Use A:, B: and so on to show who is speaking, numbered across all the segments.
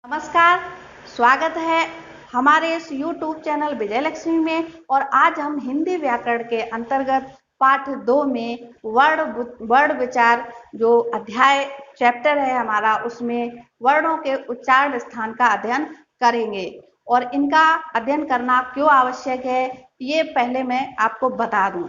A: नमस्कार, स्वागत है हमारे इस YouTube चैनल विजय लक्ष्मी में। और आज हम हिंदी व्याकरण के अंतर्गत पाठ 2 में वर्ण विचार जो अध्याय चैप्टर है हमारा, उसमें वर्णों के उच्चारण स्थान का अध्ययन करेंगे। और इनका अध्ययन करना क्यों आवश्यक है ये पहले मैं आपको बता दूं।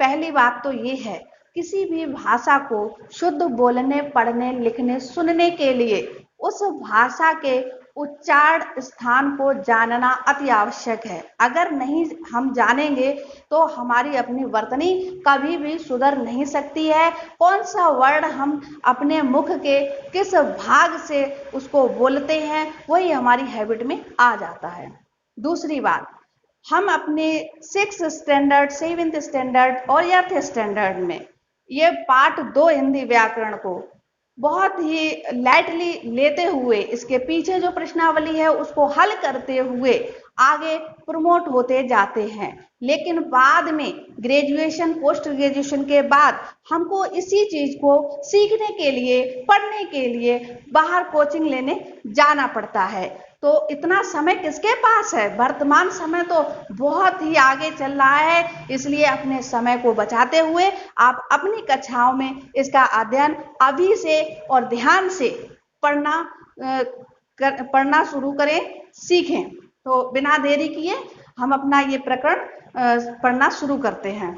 A: पहली बात तो ये है, किसी भी भाषा को शुद्ध बोलने, पढ़ने, लिखने, सुनने के लिए उस भाषा के उच्चारण स्थान को जानना अति आवश्यक है। अगर नहीं हम जानेंगे तो हमारी अपनी वर्तनी कभी भी सुधर नहीं सकती है। कौन सा वर्ण हम अपने मुख के किस भाग से उसको बोलते हैं वही हमारी हैबिट में आ जाता है। दूसरी बात, हम अपने 6th स्टैंडर्ड, 7th स्टैंडर्ड और 8th स्टैंडर्ड में ये पाठ 2 हिंदी व्याकरण को बहुत ही लाइटली लेते हुए, इसके पीछे जो प्रश्नावली है उसको हल करते हुए आगे प्रमोट होते जाते हैं। लेकिन बाद में ग्रेजुएशन, पोस्ट ग्रेजुएशन के बाद हमको इसी चीज को सीखने के लिए, पढ़ने के लिए बाहर कोचिंग लेने जाना पड़ता है। तो इतना समय किसके पास है? वर्तमान समय तो बहुत ही आगे चल रहा है, इसलिए अपने समय को बचाते हुए आप अपनी कक्षाओं में इसका अध्ययन अभी से और ध्यान से पढ़ना शुरू करें, सीखें। तो बिना देरी किए हम अपना ये प्रकरण पढ़ना शुरू करते हैं।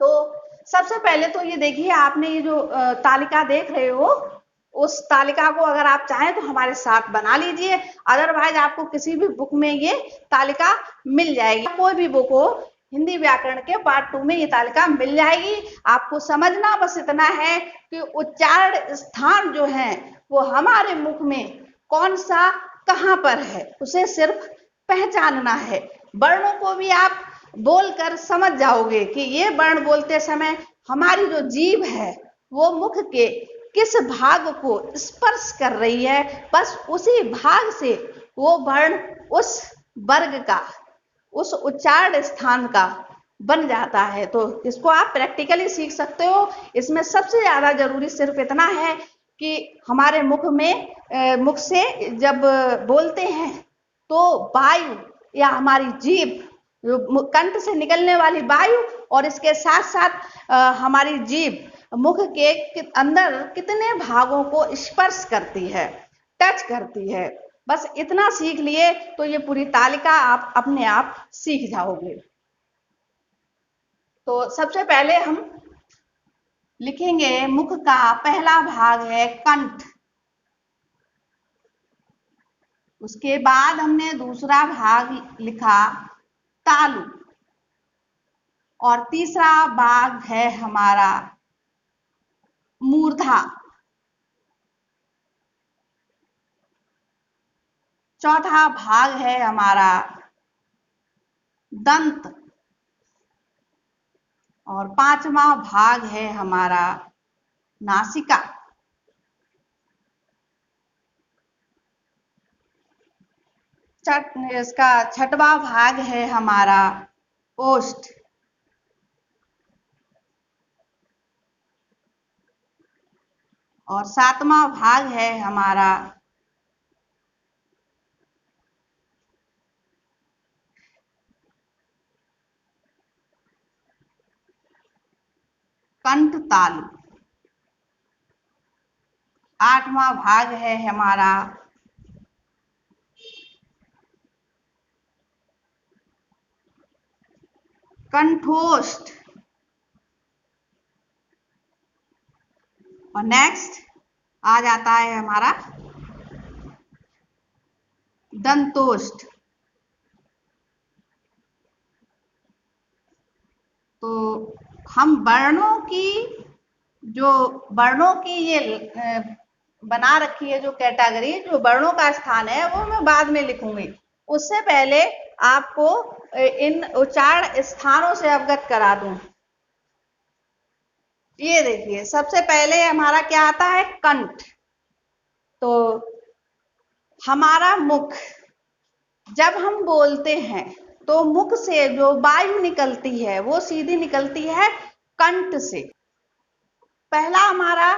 A: तो सबसे पहले तो ये देखिए, आपने ये जो तालिका देख रहे हो, उस तालिका को अगर आप चाहें तो हमारे साथ बना लीजिए। अदरवाइज आपको किसी भी बुक में ये तालिका मिल जाएगी। कोई भी बुक हो, हिंदी व्याकरण के पार्ट 2 में ये तालिका मिल जाएगी। आपको समझना बस इतना है कि उच्चारण स्थान जो है वो हमारे मुख में कौन सा कहाँ पर है, उसे सिर्फ पहचानना है। वर्णों को भी आप बोलकर समझ जाओगे कि ये वर्ण बोलते समय हमारी जो जीभ है वो मुख के किस भाग को स्पर्श कर रही है, बस उसी भाग से वो वर्ण उस वर्ग का, उस उच्चारण स्थान का बन जाता है। तो इसको आप प्रैक्टिकली सीख सकते हो। इसमें सबसे ज्यादा जरूरी सिर्फ इतना है कि हमारे मुख से जब बोलते हैं तो वायु या हमारी जीभ, कंठ से निकलने वाली वायु और इसके साथ साथ हमारी जीभ मुख के अंदर कितने भागों को स्पर्श करती है, टच करती है, बस इतना सीख लिए तो ये पूरी तालिका आप अपने आप सीख जाओगे। तो सबसे पहले हम लिखेंगे, मुख का पहला भाग है कंठ। उसके बाद हमने दूसरा भाग लिखा तालु, और तीसरा भाग है हमारा मूर्धा। चौथा भाग है हमारा दंत, और पांचवा भाग है हमारा नासिका। इसका छठवां भाग है हमारा ओष्ठ, और सातवां भाग है हमारा कंठ तालु। आठवां भाग है हमारा कंठोष्ठ, और नेक्स्ट आ जाता है हमारा दंतोष्ठ। तो हम वर्णों की ये बना रखी है जो कैटेगरी, जो वर्णों का स्थान है वो मैं बाद में लिखूंगी। उससे पहले आपको इन उच्चारण स्थानों से अवगत करा दूं। ये देखिए, सबसे पहले हमारा क्या आता है? कंठ। तो हमारा मुख, जब हम बोलते हैं तो मुख से जो वायु निकलती है वो सीधी निकलती है कंठ से। पहला हमारा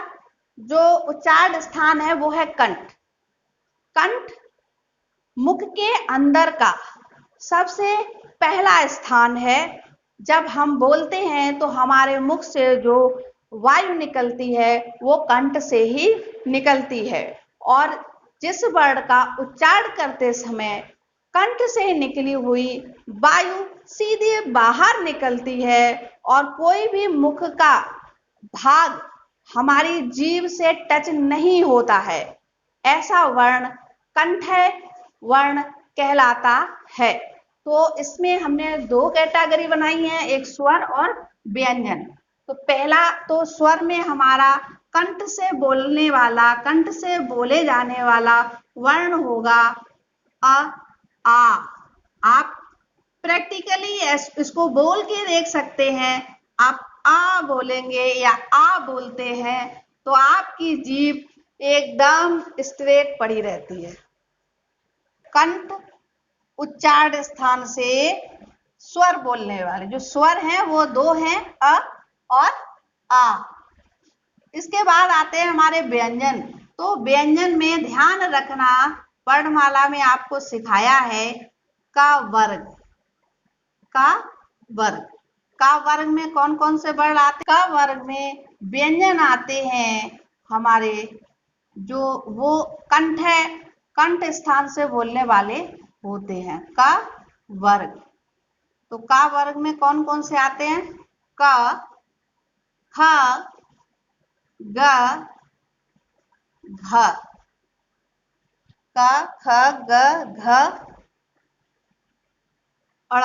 A: जो उच्चारण स्थान है वो है कंठ। कंठ मुख के अंदर का सबसे पहला स्थान है। जब हम बोलते हैं तो हमारे मुख से जो वायु निकलती है वो कंठ से ही निकलती है, और जिस वर्ण का उच्चारण करते समय कंठ से निकली हुई वायु सीधे बाहर निकलती है और कोई भी मुख का भाग हमारी जीभ से टच नहीं होता है, ऐसा वर्ण कंठ वर्ण कहलाता है। तो इसमें हमने दो कैटेगरी बनाई है, एक स्वर और व्यंजन। तो पहला तो स्वर में हमारा कंठ से बोलने वाला, कंठ से बोले जाने वाला वर्ण होगा अ आ। आप प्रैक्टिकली इसको बोल के देख सकते हैं। आप आ बोलेंगे या आ बोलते हैं तो आपकी जीभ एकदम स्ट्रेट पड़ी रहती है। कंठ उच्चारण स्थान से स्वर बोलने वाले जो स्वर हैं वो दो हैं, अ और आ। इसके बाद आते हैं हमारे व्यंजन। तो व्यंजन में ध्यान रखना, वर्णमाला में आपको सिखाया है का वर्ग। का वर्ग, का वर्ग में कौन कौन से वर्ण आते हैं? का वर्ग में व्यंजन आते हैं हमारे जो वो कंठ है, कंठ स्थान से बोलने वाले होते हैं का वर्ग। तो का वर्ग में कौन कौन से आते हैं? क, ख, ग, घ। क, ख, ग, घ, अण,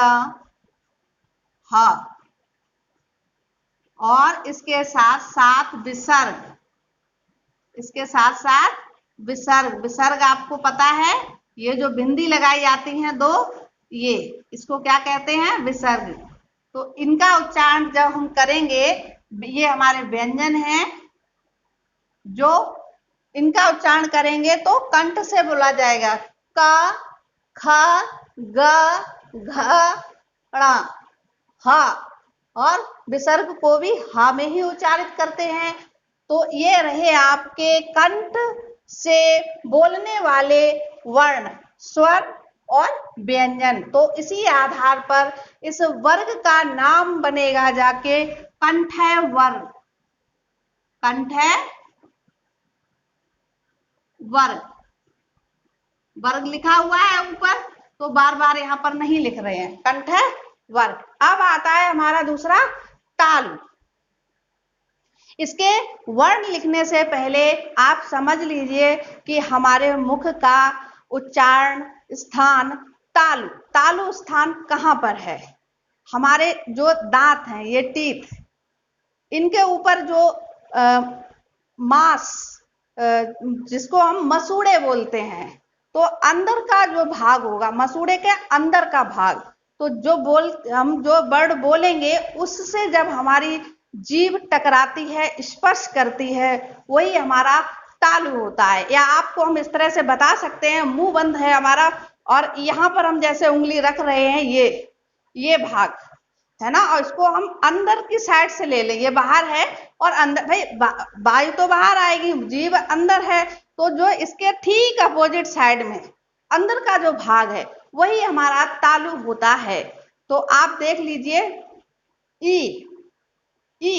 A: ह। और इसके साथ साथ विसर्ग, इसके साथ साथ विसर्ग। विसर्ग आपको पता है, ये जो बिंदी लगाई जाती हैं दो, ये इसको क्या कहते हैं? विसर्ग। तो इनका उच्चारण जब हम करेंगे, ये हमारे व्यंजन हैं, जो इनका उच्चारण करेंगे तो कंठ से बोला जाएगा क, ख, ग, घ, ण, ह। और विसर्ग को भी हा में ही उच्चारित करते हैं। तो ये रहे आपके कंठ से बोलने वाले वर्ण, स्वर और व्यंजन। तो इसी आधार पर इस वर्ग का नाम बनेगा जाके कंठ वर्ग। कंठ वर्ग, वर्ग लिखा हुआ है ऊपर, तो बार बार यहां पर नहीं लिख रहे हैं, कंठ वर्ग। अब आता है हमारा दूसरा तालु। इसके वर्ण लिखने से पहले आप समझ लीजिए कि हमारे मुख का उच्चारण स्थान तालु, तालु स्थान कहां पर है? हमारे जो दांत हैं, ये टीथ, इनके ऊपर जो मांस, जिसको हम मसूड़े बोलते हैं, तो अंदर का जो भाग होगा, मसूड़े के अंदर का भाग, तो हम जो वर्ड बोलेंगे उससे जब हमारी जीभ टकराती है, स्पर्श करती है, वही हमारा तालु होता है। या आपको हम इस तरह से बता सकते हैं, मुंह बंद है हमारा और यहां पर हम जैसे उंगली रख रहे हैं, ये भाग है ना, और इसको हम अंदर की साइड से ले लें, ये बाहर है और अंदर, भाई वायु तो बाहर आएगी, जीभ अंदर है, तो जो इसके ठीक अपोजिट साइड में अंदर का जो भाग है वही हमारा तालु होता है। तो आप देख लीजिए, ई, ई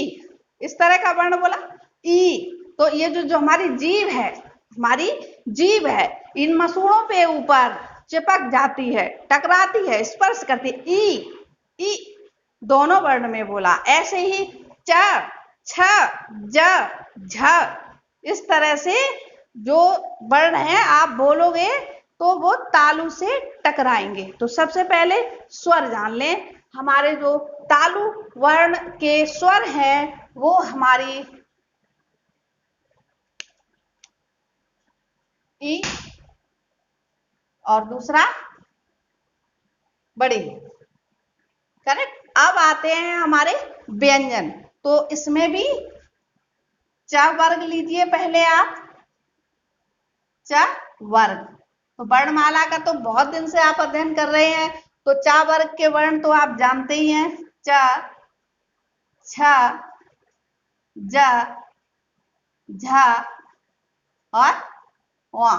A: इस तरह का वर्ण बोला, ई। तो ये जो हमारी जीभ है, हमारी जीभ है, इन मसूड़ों पे ऊपर चिपक जाती है, टकराती है, स्पर्श करती है, ई दोनों वर्ण में बोला। ऐसे ही च, छ, ज, झ, इस तरह से जो वर्ण है आप बोलोगे तो वो तालु से टकराएंगे। तो सबसे पहले स्वर जान लें। हमारे जो तालु वर्ण के स्वर हैं वो हमारी ई और दूसरा बड़ी, करेक्ट। अब आते हैं हमारे व्यंजन। तो इसमें भी च वर्ग लीजिए पहले आप, च वर्ग। तो वर्णमाला का तो बहुत दिन से आप अध्ययन कर रहे हैं, तो च वर्ग के वर्ण तो आप जानते ही हैं, च, छ, ज, झ और व।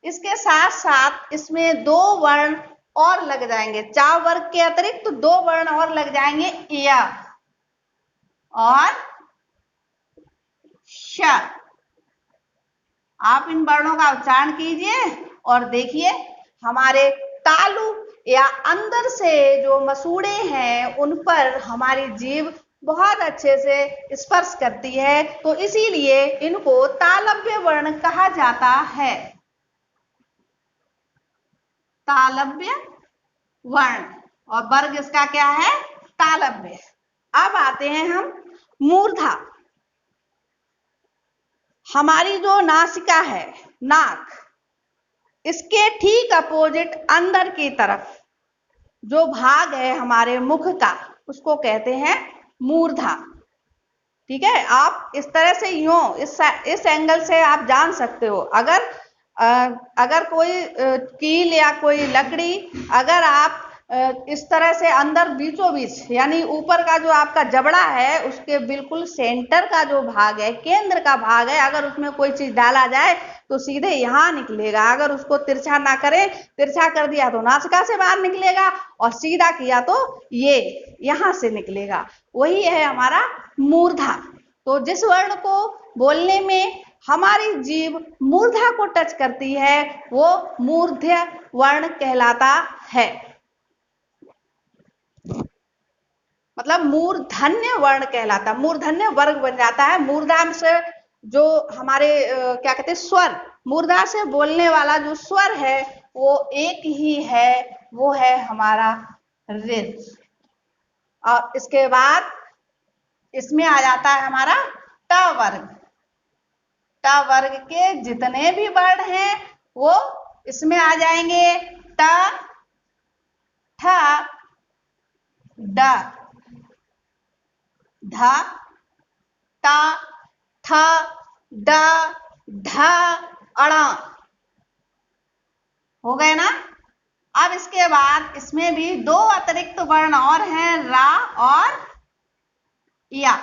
A: इसके साथ साथ इसमें दो वर्ण और लग जाएंगे, चा वर्ग के अतिरिक्त तो दो वर्ण और लग जाएंगे, य और श। आप इन वर्णों का उच्चारण कीजिए और देखिए हमारे तालु या अंदर से जो मसूड़े हैं उन पर हमारी जीभ बहुत अच्छे से स्पर्श करती है, तो इसीलिए इनको तालव्य वर्ण कहा जाता है। तालव्य वर्ण, और वर्ग इसका क्या है, तालव्य। अब आते हैं हम मूर्धा। हमारी जो नासिका है, नाक, इसके ठीक अपोजिट अंदर की तरफ जो भाग है हमारे मुख का, उसको कहते हैं मूर्धा। ठीक है, आप इस तरह से यूं इस एंगल से आप जान सकते हो। अगर कोई कील या कोई लकड़ी अगर आप इस तरह से अंदर बीचों बीच, यानी ऊपर का जो आपका जबड़ा है उसके बिल्कुल सेंटर का जो भाग है, केंद्र का भाग है, अगर उसमें कोई चीज डाला जाए तो सीधे यहाँ निकलेगा। अगर उसको तिरछा ना करें, तिरछा कर दिया तो नासिका से बाहर निकलेगा और सीधा किया तो ये यहां से निकलेगा। वही है हमारा मूर्धा। तो जिस वर्ण को बोलने में हमारी जीभ मूर्धा को टच करती है वो मूर्ध्य वर्ण कहलाता है, मतलब मूर्धन्य वर्ण कहलाता है, मूर्धन्य वर्ग बन जाता है। मूर्धा से जो हमारे क्या कहते हैं स्वर, मूर्धा से बोलने वाला जो स्वर है वो एक ही है, वो है हमारा ऋ। और इसके बाद इसमें आ जाता है हमारा ट वर्ग। ट वर्ग के जितने भी वर्ण हैं वो इसमें आ जाएंगे, ट, ठ, ड, ध, ट, थ, ड, ढ, अण। हो गए ना। अब इसके बाद इसमें भी दो अतिरिक्त वर्ण और हैं, रा और या।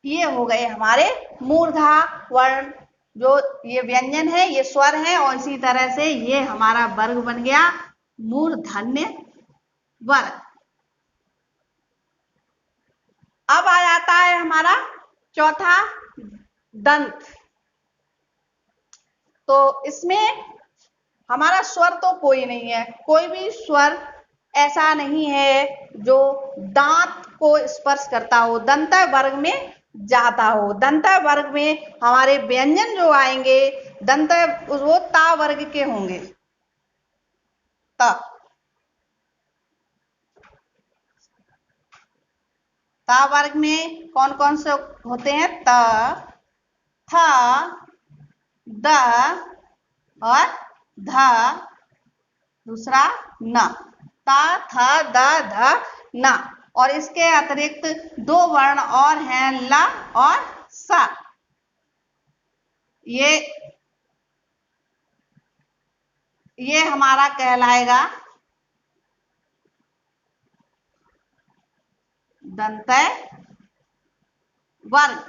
A: ये हो गए हमारे मूर्धा वर्ण। जो ये व्यंजन है ये स्वर है, और इसी तरह से ये हमारा वर्ग बन गया मूर्धन्य वर्ग। अब आ जाता है हमारा चौथा दंत। तो इसमें हमारा स्वर तो कोई नहीं है, कोई भी स्वर ऐसा नहीं है जो दांत को स्पर्श करता हो, दंत वर्ग में जाता हो। दंत वर्ग में हमारे व्यंजन जो आएंगे दंत वो ता वर्ग के होंगे। ता ता वर्ग में कौन कौन से होते हैं, त, थ, द और ध, दूसरा न। ता, थ, द, ध, न। और इसके अतिरिक्त दो वर्ण और हैं, ल और स। ये हमारा कहलाएगा दंत वर्ग।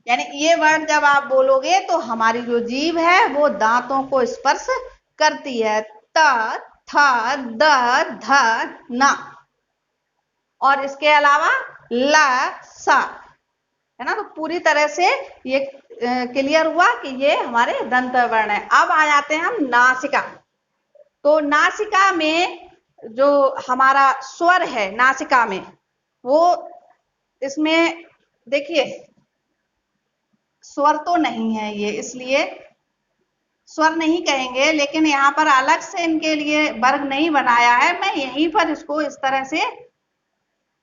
A: यानी ये वर्ण जब आप बोलोगे तो हमारी जो जीभ है वो दांतों को स्पर्श करती है। त, थ, द, ध, न। और इसके अलावा ल, स, है ना। तो पूरी तरह से ये क्लियर हुआ कि ये हमारे दंत वर्ण है। अब आ जाते हैं हम नासिका। तो नासिका में जो हमारा स्वर है नासिका में, वो इसमें देखिए स्वर तो नहीं है ये, इसलिए स्वर नहीं कहेंगे, लेकिन यहाँ पर अलग से इनके लिए वर्ग नहीं बनाया है। मैं यहीं पर इसको इस तरह से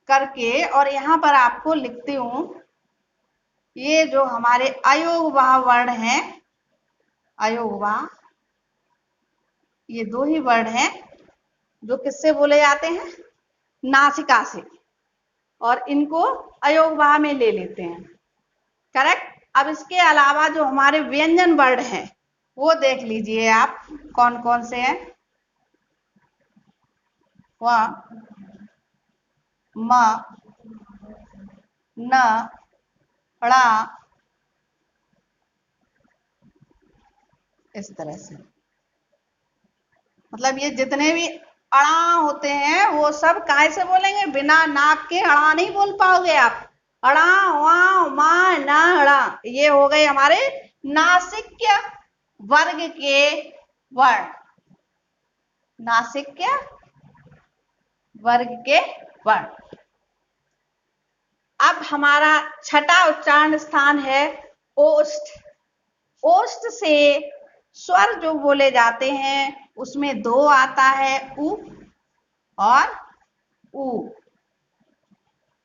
A: करके और यहाँ पर आपको लिखती हूं। ये जो हमारे अयोगवाह वर्ण हैं, अयोगवाह, ये दो ही वर्ण हैं जो किससे बोले जाते हैं, नासिका से, और इनको अयोगवाह में ले लेते हैं। करेक्ट। अब इसके अलावा जो हमारे व्यंजन वर्ण हैं वो देख लीजिए आप कौन कौन से हैं। व, म, न, ण, इस तरह से। मतलब ये जितने भी अड़ा होते हैं वो सब काय से बोलेंगे, बिना नाक के अड़ा नहीं बोल पाओगे आप। अड़ा, वा, मा, ना, अड़ा, ये हो गए हमारे नासिक्य वर्ग के वर्ण, नासिक्य वर्ग के वर्ण। अब हमारा छठा उच्चारण स्थान है ओष्ठ। ओष्ठ से स्वर जो बोले जाते हैं उसमें दो आता है, उ और उ।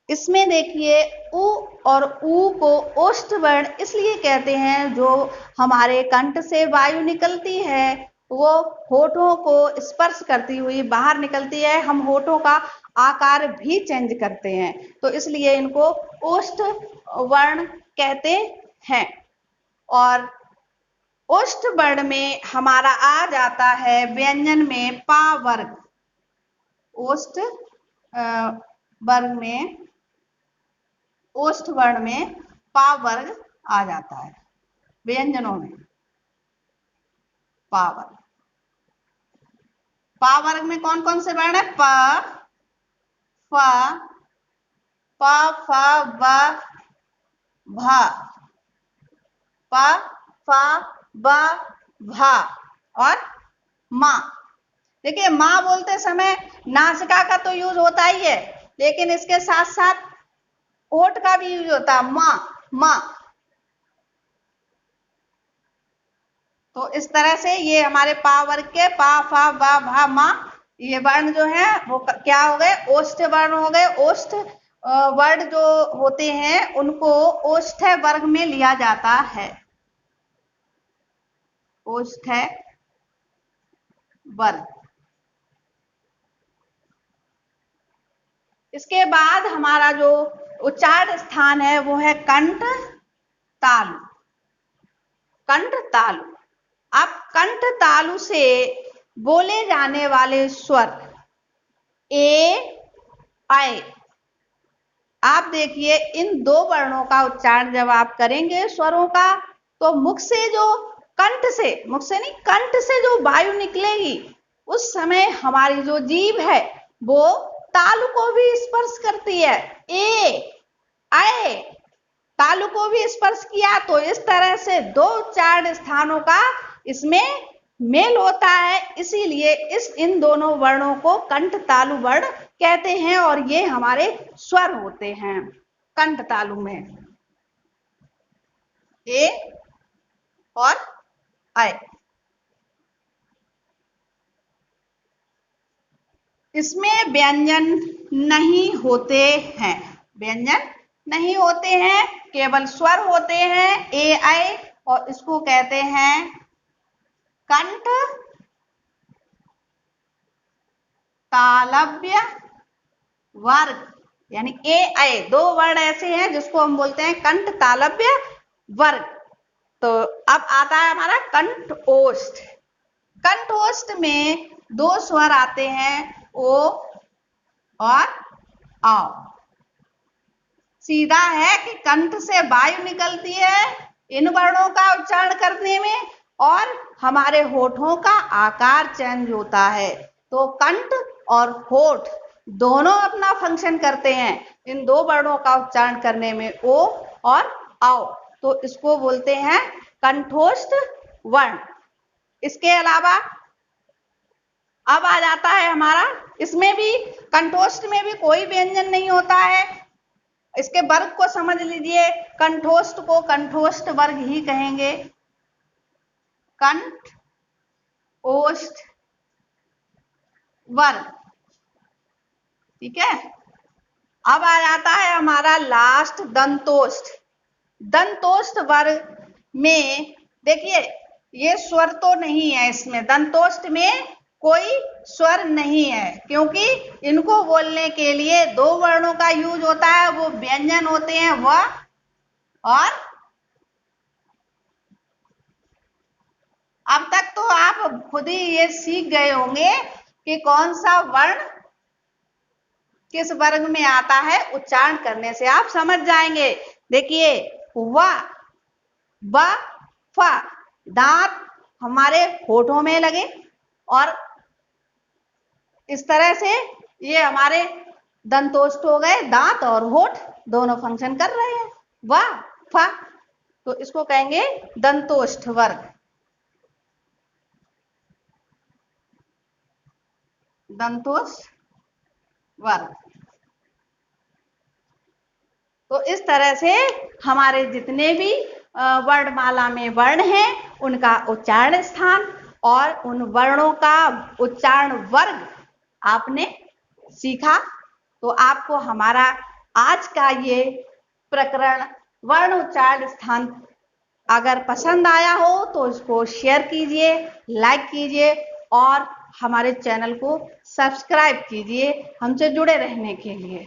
A: इसमें देखिए उ और उ को ओष्ठ वर्ण इसलिए कहते हैं, जो हमारे कंठ से वायु निकलती है वो होठों को स्पर्श करती हुई बाहर निकलती है। हम होठों का आकार भी चेंज करते हैं, तो इसलिए इनको ओष्ठ वर्ण कहते हैं। और ओष्ठ वर्ण में हमारा आ जाता है व्यंजन में पा वर्ग। ओष्ठ वर्ग में, ओष्ठ वर्ण में पा वर्ग आ जाता है व्यंजनों में। पा वर्ग, पा वर्ग में कौन कौन से वर्ण है? प, फ, प, फ, ब, भ, प, फ, ब, भ और मा। देखिए माँ बोलते समय नासिका का तो यूज होता ही है, लेकिन इसके साथ साथ ओठ का भी यूज होता है, माँ, माँ। तो इस तरह से ये हमारे पा वर्ग के पा, फा, बा, भा, मा, ये वर्ण जो है वो क्या हो गए? ओष्ठ वर्ण हो गए। ओष्ठ वर्ण जो होते हैं उनको ओष्ठ वर्ग में लिया जाता है, ओष्ठ वर्ग। इसके बाद हमारा जो उच्चारण स्थान है वो है कंठ तालु। कंठ तालु। अब कंठ तालु से बोले जाने वाले स्वर ए, आए। आप देखिए इन दो वर्णों का उच्चारण जब आप करेंगे स्वरों का, तो मुख से जो कंठ से, मुख से नहीं कंठ से जो वायु निकलेगी उस समय हमारी जो जीभ है वो तालु को भी स्पर्श करती है। ए, आए, तालु को भी स्पर्श किया, तो इस तरह से दो उच्चारण स्थानों का इसमें मेल होता है, इसीलिए इन दोनों वर्णों को कंठ तालु वर्ण कहते हैं और ये हमारे स्वर होते हैं कंठ तालु में, ए और आए। इसमें व्यंजन नहीं होते हैं, व्यंजन नहीं होते हैं, केवल स्वर होते हैं ए, आए, और इसको कहते हैं कंठ तालव्य वर्ग। यानी ए, आए दो वर्ण ऐसे हैं जिसको हम बोलते हैं कंठ तालव्य वर्ग। तो अब आता है हमारा कंठ ओष्ठ। कंठ ओष्ठ में दो स्वर आते हैं, ओ और आओ। सीधा है कि कंठ से वायु निकलती है इन वर्णों का उच्चारण करने में और हमारे होठों का आकार चेंज होता है। तो कंठ और होठ दोनों अपना फंक्शन करते हैं इन दो वर्णों का उच्चारण करने में, ओ और आओ। तो इसको बोलते हैं कंठोष्ठ वर्ण। इसके अलावा अब आ जाता है हमारा, इसमें भी कंठोष्ठ में भी कोई व्यंजन नहीं होता है। इसके वर्ग को समझ लीजिए, कंठोष्ठ को कंठोष्ठ वर्ग ही कहेंगे, कंठ ओष्ठ वर्ग। ठीक है। अब आ जाता है हमारा लास्ट दंतोष्ठ। दंतोष्ठ वर्ग में देखिए ये स्वर तो नहीं है, इसमें दंतोष्ठ में कोई स्वर नहीं है, क्योंकि इनको बोलने के लिए दो वर्णों का यूज होता है, वो व्यंजन होते हैं व और। अब तक तो आप खुद ही ये सीख गए होंगे कि कौन सा वर्ण किस वर्ग में आता है, उच्चारण करने से आप समझ जाएंगे। देखिए व, ब, फ, दांत हमारे होठों में लगे और इस तरह से ये हमारे दंतोष्ठ हो गए, दांत और होठ दोनों फंक्शन कर रहे हैं। वाह फा, तो इसको कहेंगे दंतोष्ठ वर्ग। दंतोष्ठ वर्ग। तो इस तरह से हमारे जितने भी वर्णमाला में वर्ण हैं उनका उच्चारण स्थान और उन वर्णों का उच्चारण वर्ग आपने सीखा। तो आपको हमारा आज का ये प्रकरण वर्ण उच्चारण स्थान अगर पसंद आया हो तो इसको शेयर कीजिए, लाइक कीजिए और हमारे चैनल को सब्सक्राइब कीजिए हमसे जुड़े रहने के लिए।